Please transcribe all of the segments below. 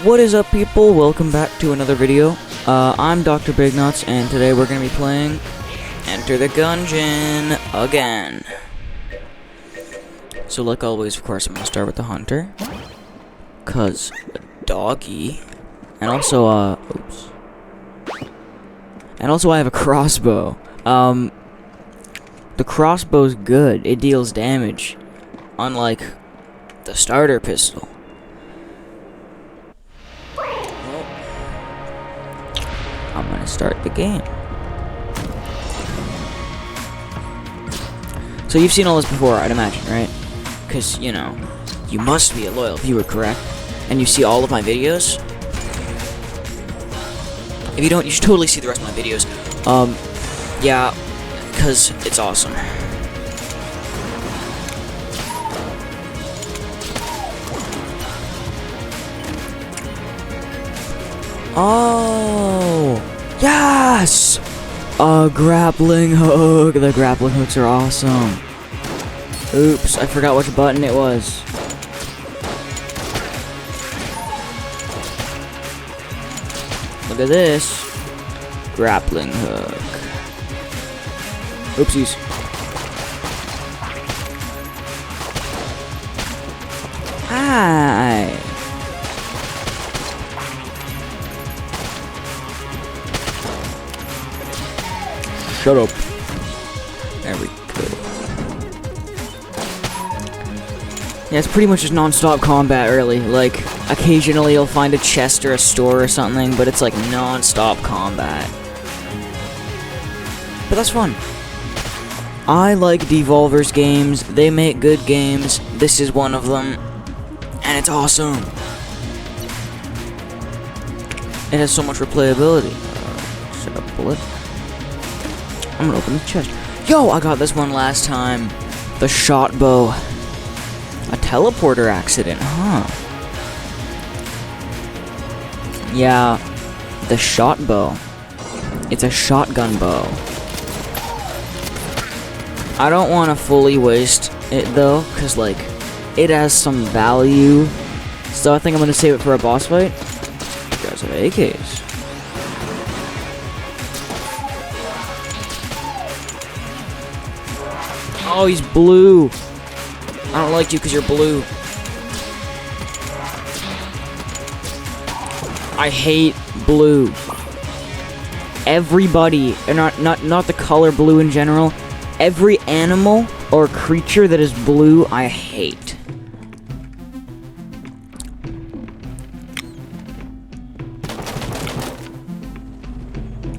What is up, people? Welcome back to another video. I'm Dr.BigNuts, and today we're going to be playing Enter the Gungeon again. So like always, of course, I'm going to start with the hunter. Cause a doggy. And also, oops. And also I have a crossbow. The crossbow's good. It deals damage. Unlike the starter pistol. I'm gonna start the game. So you've seen all this before, I'd imagine, right? Because, you know, you must be a loyal viewer, correct? And you see all of my videos? If you don't, you should totally see the rest of my videos. Yeah, because it's awesome. Oh, yes! A grappling hook. The grappling hooks are awesome. Oops, I forgot which button it was. Look at this. Grappling hook. Oopsies. Hi. Shut up. There we go. Yeah, it's pretty much just non-stop combat, really. Like, occasionally you'll find a chest or a store or something, but it's like non-stop combat. But that's fun. I like Devolver's games. They make good games. This is one of them. And it's awesome. It has so much replayability. Shut up, bullet. I'm gonna open the chest. Yo, I got this one last time. The shot bow. A teleporter accident, huh? Yeah, the shot bow. It's a shotgun bow. I don't want to fully waste it though, because like, it has some value. So I think I'm gonna save it for a boss fight. You guys have AKs. Oh, he's blue. I don't like you because you're blue. I hate blue. Everybody, and not the color blue in general. Every animal or creature that is blue, I hate.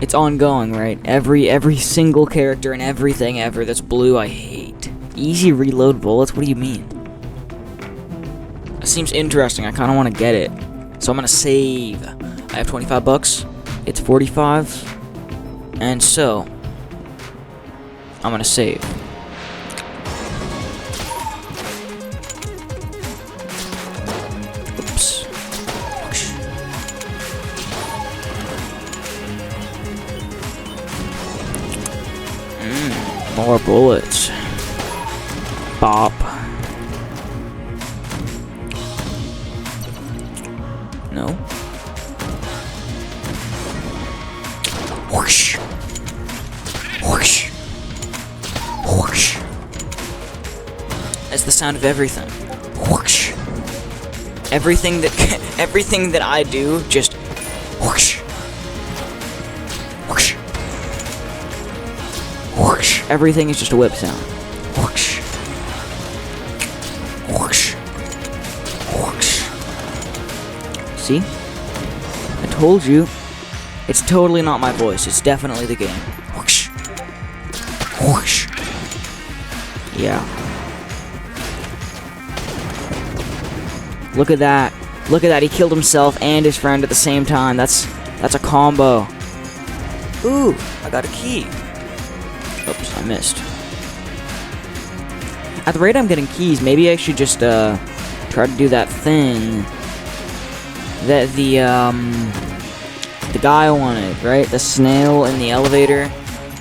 It's ongoing, right? Every single character and everything ever that's blue, I hate. Easy reload bullets? What do you mean? It seems interesting. I kind of want to get it. So I'm going to save. I have 25 bucks. It's 45. And so, I'm going to save. Oops. More bullets. Bop. No. Whoosh. Whoosh. Whoosh. That's the sound of everything. Whoosh. Everything that I do, just whoosh. Whoosh. Whoosh. Everything is just a whip sound. Whoosh. Whoosh. Whoosh. See? I told you. It's totally not my voice. It's definitely the game. Whoosh. Whoosh. Yeah. Look at that. Look at that. He killed himself and his friend at the same time. That's a combo. Ooh, I got a key. Oops, I missed. At the rate I'm getting keys, maybe I should just try to do that thing that the guy wanted, right? The snail in the elevator.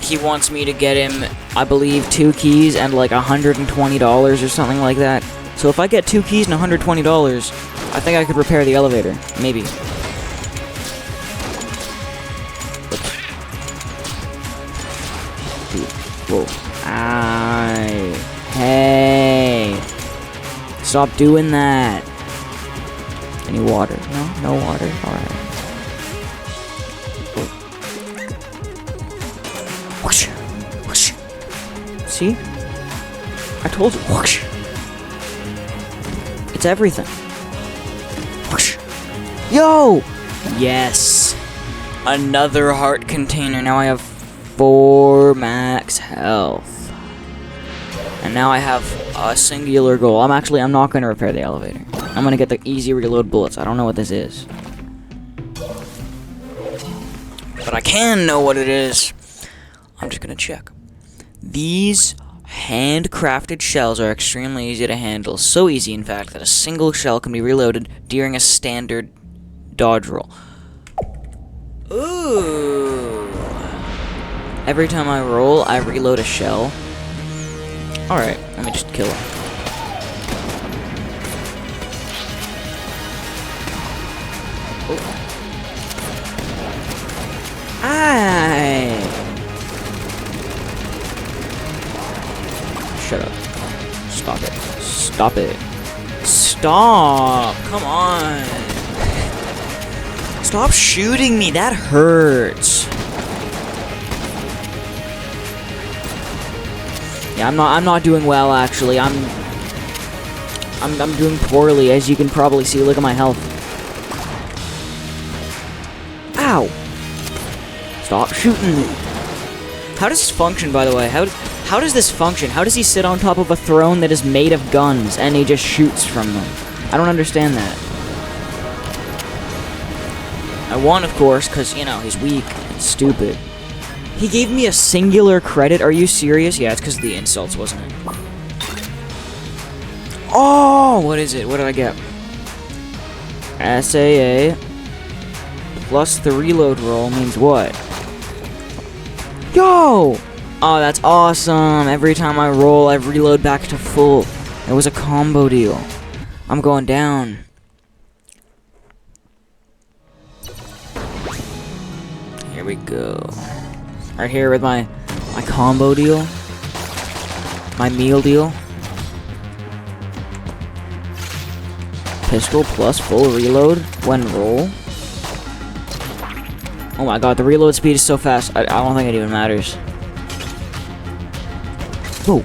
He wants me to get him, I believe, 2 keys and like $120 or something like that. So if I get 2 keys and $120, I think I could repair the elevator. Maybe. Whoa. Hey. Stop doing that. Any water? No? No water? Alright. Whoosh. Whoosh. See? I told you. Whoosh. It's everything. Whoosh. Yo! Yes. Another heart container. Now I have 4 max health. And now I have a singular goal. I'm not going to repair the elevator. I'm going to get the easy reload bullets. I don't know what this is. But I can know what it is. I'm just going to check. These handcrafted shells are extremely easy to handle. So easy, in fact, that a single shell can be reloaded during a standard dodge roll. Ooh. Every time I roll, I reload a shell. Alright, let me just kill him. Oh. Aye! Shut up. Stop it. Stop it. Stop! Come on! Stop shooting me, that hurts! Yeah, I'm not doing well, actually. I'm doing poorly, as you can probably see. Look at my health. Ow! Stop shooting me. How does this function, by the way? How does this function? How does he sit on top of a throne that is made of guns, and he just shoots from them? I don't understand that. I won, of course, because, you know, he's weak and stupid. He gave me a singular credit. Are you serious? Yeah, it's because of the insults, wasn't it? Oh, what is it? What did I get? SAA plus the reload roll means what? Yo! Oh, that's awesome. Every time I roll, I reload back to full. It was a combo deal. I'm going down. Here we go. Right here with my combo deal. My meal deal. Pistol plus full reload when roll. Oh my god, the reload speed is so fast. I don't think it even matters. Whoa.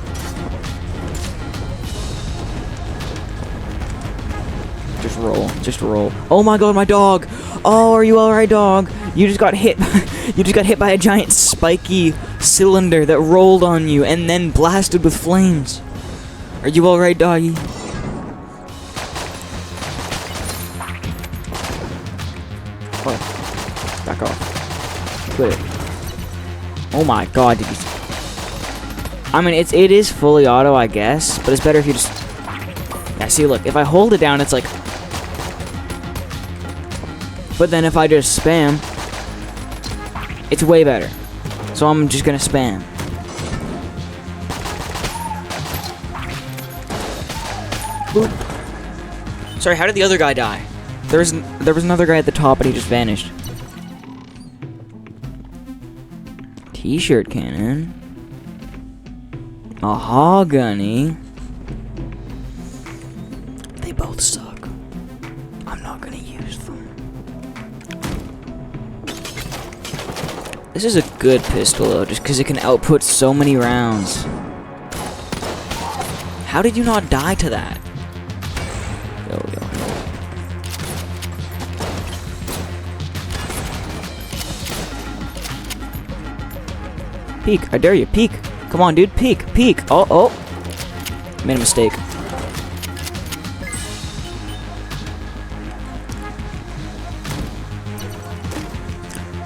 Just roll. Just roll. Oh my god, my dog! Oh, are you alright, dog? You just got hit. You just got hit by a giant spiky cylinder that rolled on you and then blasted with flames. Are you alright, doggy? Oh. Back off. Quit it. Oh my god, did you... I mean, it is fully auto, I guess, but it's better if you just... Yeah, see, look, if I hold it down, it's like... But then if I just spam... It's way better. So I'm just gonna spam. Boop. Sorry, how did the other guy die? There was another guy at the top, but he just vanished. T-shirt cannon. Mahogany. They both suck. I'm not gonna use them. This is a good pistol, though, just because it can output so many rounds. How did you not die to that? Yo. Peek, I dare you, peek. Come on, dude, peek. Oh. Made a mistake.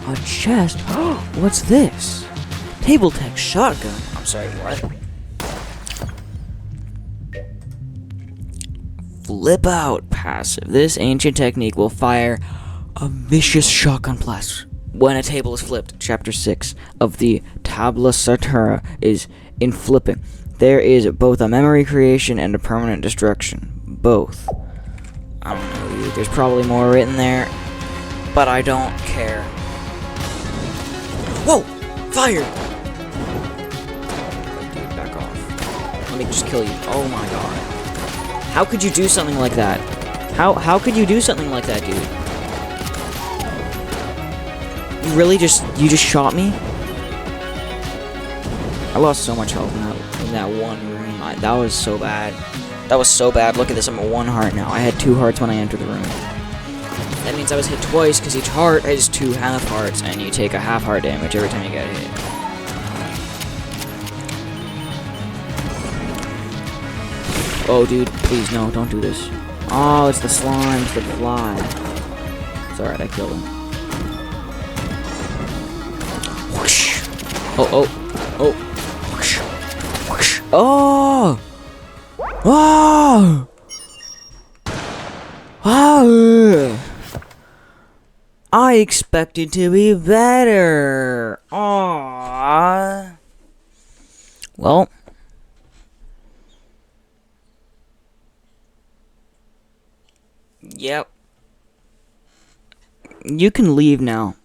A chest? What's this? Table tech shotgun. I'm sorry, what? Flip out passive. This ancient technique will fire a vicious shotgun blast when a table is flipped. Chapter 6 of the Tabula Satura is in flipping. There is both a memory creation and a permanent destruction. Both. I don't know, dude. There's probably more written there, but I don't care. Whoa! Fire! Dude, back off. Let me just kill you. Oh my god. How could you do something like that? How could you do something like that, dude? You just shot me? I lost so much health in that one room. That was so bad. That was so bad. Look at this, I'm at 1 heart now. I had 2 hearts when I entered the room. That means I was hit twice, because each heart has 2 half hearts, and you take a half heart damage every time you get hit. Oh, dude, please, no, don't do this. Oh, it's the slimes that fly. It's alright, I killed him. Whoosh. Oh. Whoosh. Whoosh. Oh! Oh! Oh! I expected to be better. Aww. Well. Yep. You can leave now.